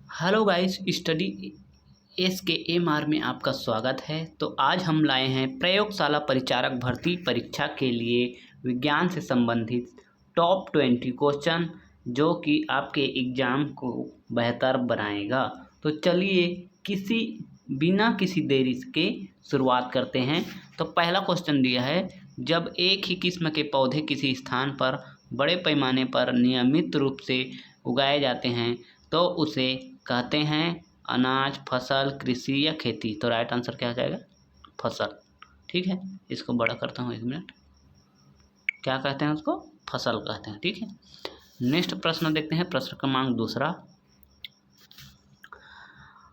Hello guys, study S के M R में आपका स्वागत है। तो आज हम लाए हैं प्रयोगशाला परिचारक भर्ती परीक्षा के लिए विज्ञान से संबंधित टॉप 20 क्वेश्चन, जो कि आपके एग्ज़ाम को बेहतर बनाएगा। तो चलिए बिना किसी देरी के शुरुआत करते हैं। तो पहला क्वेश्चन दिया है, जब एक ही किस्म के पौधे किसी स्थान पर बड़े पैमाने पर नियमित रूप से उगाए जाते हैं तो उसे कहते हैं अनाज, फसल, कृषि या खेती। तो राइट आंसर क्या हो जाएगा? फसल। ठीक है, इसको बड़ा करता हूँ 1 मिनट। क्या कहते हैं उसको? फसल कहते हैं। ठीक है, नेक्स्ट प्रश्न देखते हैं, प्रश्न क्रमांक 2।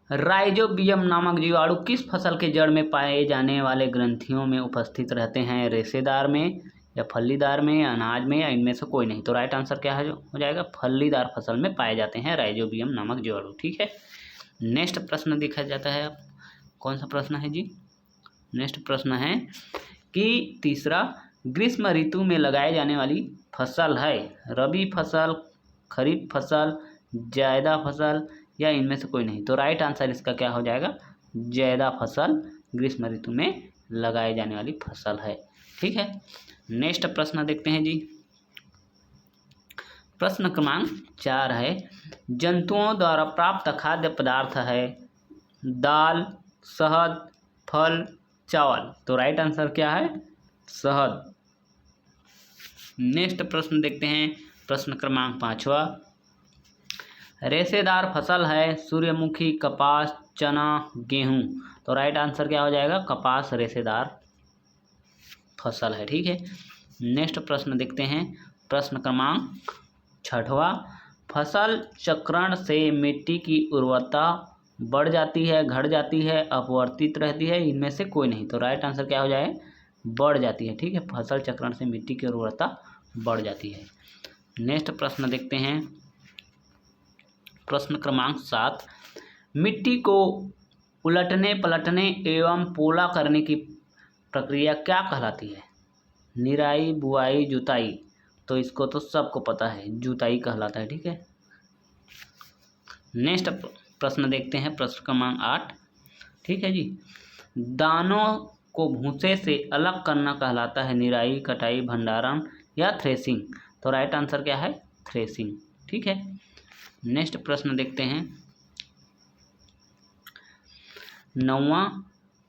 राइजोबियम नामक जीवाणु किस फसल के जड़ में पाए जाने वाले ग्रंथियों में उपस्थित रहते हैं? रेशेदार में या फलीदार में या अनाज में या इनमें से कोई नहीं। तो राइट आंसर क्या है हो जाएगा? फलीदार फसल में पाए जाते हैं राइजोबियम नामक जीवाणु। ठीक है, नेक्स्ट प्रश्न देखा जाता है। अब कौन सा प्रश्न है जी? नेक्स्ट प्रश्न है कि 3, ग्रीष्म ऋतु में लगाए जाने वाली फसल है रबी फसल, खरीफ फसल, जायदा फसल या इनमें से कोई नहीं। तो राइट आंसर इसका क्या हो जाएगा? जायदा फसल ग्रीष्म ऋतु में लगाए जाने वाली फसल है। ठीक है, नेक्स्ट प्रश्न देखते हैं जी। प्रश्न क्रमांक 4 है, जंतुओं द्वारा प्राप्त खाद्य पदार्थ है दाल, शहद, फल, चावल। तो राइट आंसर क्या है? शहद। नेक्स्ट प्रश्न देखते हैं, प्रश्न क्रमांक 5। रेशेदार फसल है सूर्यमुखी, कपास, चना, गेहूं। तो राइट आंसर क्या हो जाएगा? कपास रेशेदार फसल है। ठीक है, नेक्स्ट प्रश्न देखते हैं, प्रश्न क्रमांक 6। फसल चक्रण से मिट्टी की उर्वरता बढ़ जाती है, घट जाती है, अपवर्तित रहती है, इनमें से कोई नहीं। तो राइट आंसर क्या हो जाए? बढ़ जाती है। ठीक है, फसल चक्रण से मिट्टी की उर्वरता बढ़ जाती है। नेक्स्ट प्रश्न देखते हैं, प्रश्न क्रमांक 7। मिट्टी को उलटने पलटने एवं पोला करने की प्रक्रिया क्या कहलाती है? निराई, बुआई, जुताई। तो इसको तो सबको पता है, जुताई कहलाता है। ठीक है, नेक्स्ट प्रश्न देखते हैं, प्रश्न क्रमांक 8। ठीक है जी, दानों को भूसे से अलग करना कहलाता है निराई, कटाई, भंडारण या थ्रेसिंग। तो राइट आंसर क्या है? थ्रेसिंग। ठीक है, नेक्स्ट प्रश्न देखते हैं, 9वां,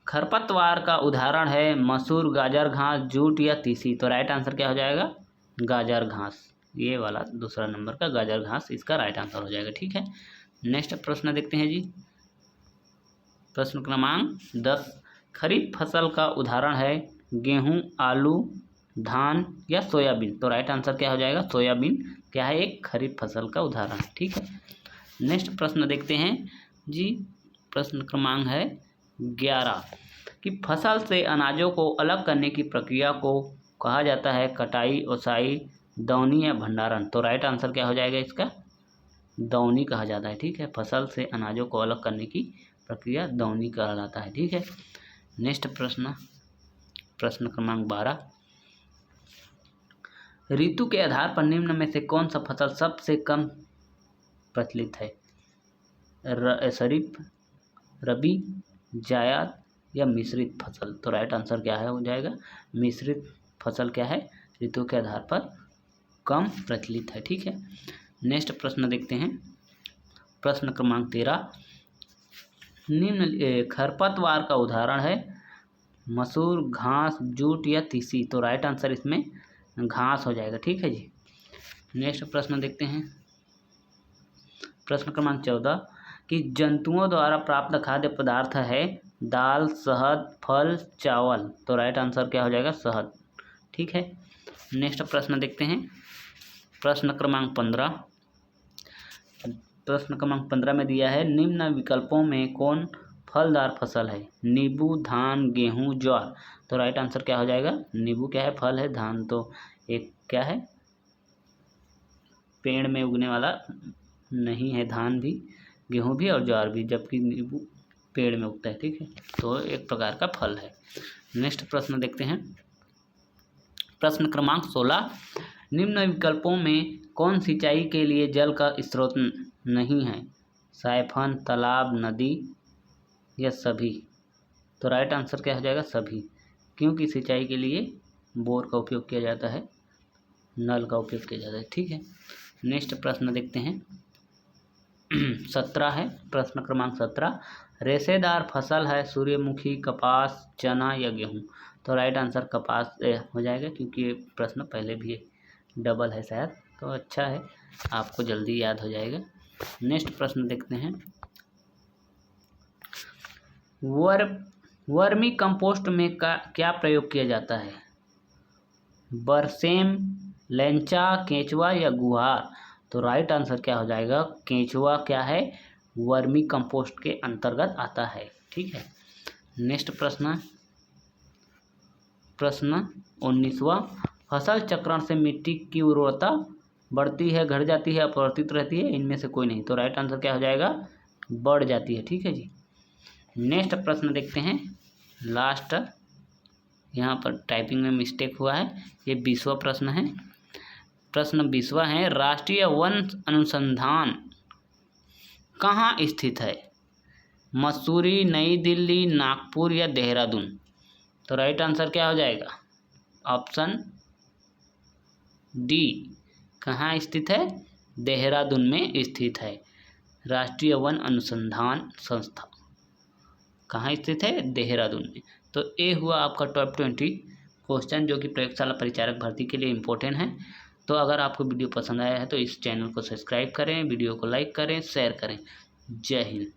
खरपतवार का उदाहरण है मसूर, गाजर घास, जूट या तीसी। तो राइट आंसर क्या हो जाएगा? गाजर घास। ये वाला दूसरा नंबर का गाजर घास इसका राइट आंसर हो जाएगा। ठीक है, नेक्स्ट प्रश्न देखते हैं जी, प्रश्न क्रमांक 10। खरीफ फसल का उदाहरण है गेहूं, आलू, धान या सोयाबीन। तो राइट आंसर क्या हो जाएगा? सोयाबीन क्या है? एक खरीफ फसल का उदाहरण है। ठीक है, नेक्स्ट प्रश्न देखते हैं जी, प्रश्न क्रमांक है 11 कि फसल से अनाजों को अलग करने की प्रक्रिया को कहा जाता है कटाई, ओसाई, दौनी या भंडारण। तो राइट आंसर क्या हो जाएगा इसका? दौनी कहा जाता है। ठीक है, फसल से अनाजों को अलग करने की प्रक्रिया दौनी कहलाता है। ठीक है, नेक्स्ट प्रश्न, प्रश्न क्रमांक 12। ऋतु के आधार पर निम्न में से कौन सा फसल सबसे कम प्रचलित है? खरीफ, रबी, जायद या मिश्रित फसल। तो राइट आंसर क्या है हो जाएगा? मिश्रित फसल क्या है? ऋतु के आधार पर कम प्रचलित है। ठीक है, नेक्स्ट प्रश्न देखते हैं, प्रश्न क्रमांक 13। निम्न खरपतवार का उदाहरण है मसूर, घास, जूट या तीसी। तो राइट आंसर इसमें घास हो जाएगा। ठीक है जी, नेक्स्ट प्रश्न देखते हैं, प्रश्न क्रमांक 14 कि जंतुओं द्वारा प्राप्त खाद्य पदार्थ है दाल, शहद, फल, चावल। तो राइट आंसर क्या हो जाएगा? शहद। ठीक है, नेक्स्ट प्रश्न देखते हैं, प्रश्न क्रमांक 15। प्रश्न क्रमांक 15 में दिया है निम्न विकल्पों में कौन फलदार फसल है? नींबू, धान, गेहूं, ज्वार। तो राइट आंसर क्या हो जाएगा? नींबू क्या है? फल है। धान तो एक क्या है? पेड़ में उगने वाला नहीं है, धान भी, गेहूं भी और ज्वार भी, जबकि नींबू पेड़ में उगता है। ठीक है, तो एक प्रकार का फल है। नेक्स्ट प्रश्न देखते हैं, प्रश्न क्रमांक 16। निम्न विकल्पों में कौन सिंचाई के लिए जल का स्रोत नहीं है? साइफन, तालाब, नदी या सभी? तो राइट आंसर क्या हो जाएगा? सभी, क्योंकि सिंचाई के लिए बोर का उपयोग किया जाता है, नल का उपयोग किया जाता है। ठीक है, नेक्स्ट प्रश्न देखते हैं। 17 है, प्रश्न क्रमांक 17। रेशेदार फसल है सूर्यमुखी, कपास, चना या गेहूँ? तो राइट आंसर कपास हो जाएगा, क्योंकि ये प्रश्न पहले भी डबल है शायद, तो अच्छा है, आपको जल्दी याद हो जाएगा। नेक्स्ट प्रश्न देखते हैं। वर्मी कंपोस्ट में क्या प्रयोग किया जाता है? बरसेम, लेंचा, केंचुआ या गुहार? तो राइट आंसर क्या हो जाएगा? केंचुआ क्या है? वर्मी कंपोस्ट के अंतर्गत आता है। ठीक है, नेक्स्ट प्रश्न 19वां। फसल चक्रण से मिट्टी की उर्वरता बढ़ती है, घट जाती है, अपरिवर्तित रहती है? इनमें से कोई नहीं। तो राइट आंसर क्या हो जाएगा? बढ़ जाती है। ठीक है जी। नेक्स्ट प्रश्न देखते हैं, लास्ट, यहाँ पर टाइपिंग में मिस्टेक हुआ है, ये 20वां प्रश्न है। प्रश्न 20वां है, राष्ट्रीय वन अनुसंधान कहाँ स्थित है? मसूरी, नई दिल्ली, नागपुर या देहरादून? तो राइट आंसर क्या हो जाएगा? ऑप्शन डी, कहाँ स्थित है? देहरादून में स्थित है राष्ट्रीय वन अनुसंधान संस्था। कहाँ स्थित है? देहरादून में। तो ये हुआ आपका टॉप 20 क्वेश्चन, जो कि प्रयोगशाला परिचारक भर्ती के लिए इम्पोर्टेंट है। तो अगर आपको वीडियो पसंद आया है तो इस चैनल को सब्सक्राइब करें, वीडियो को लाइक करें, शेयर करें। जय हिंद।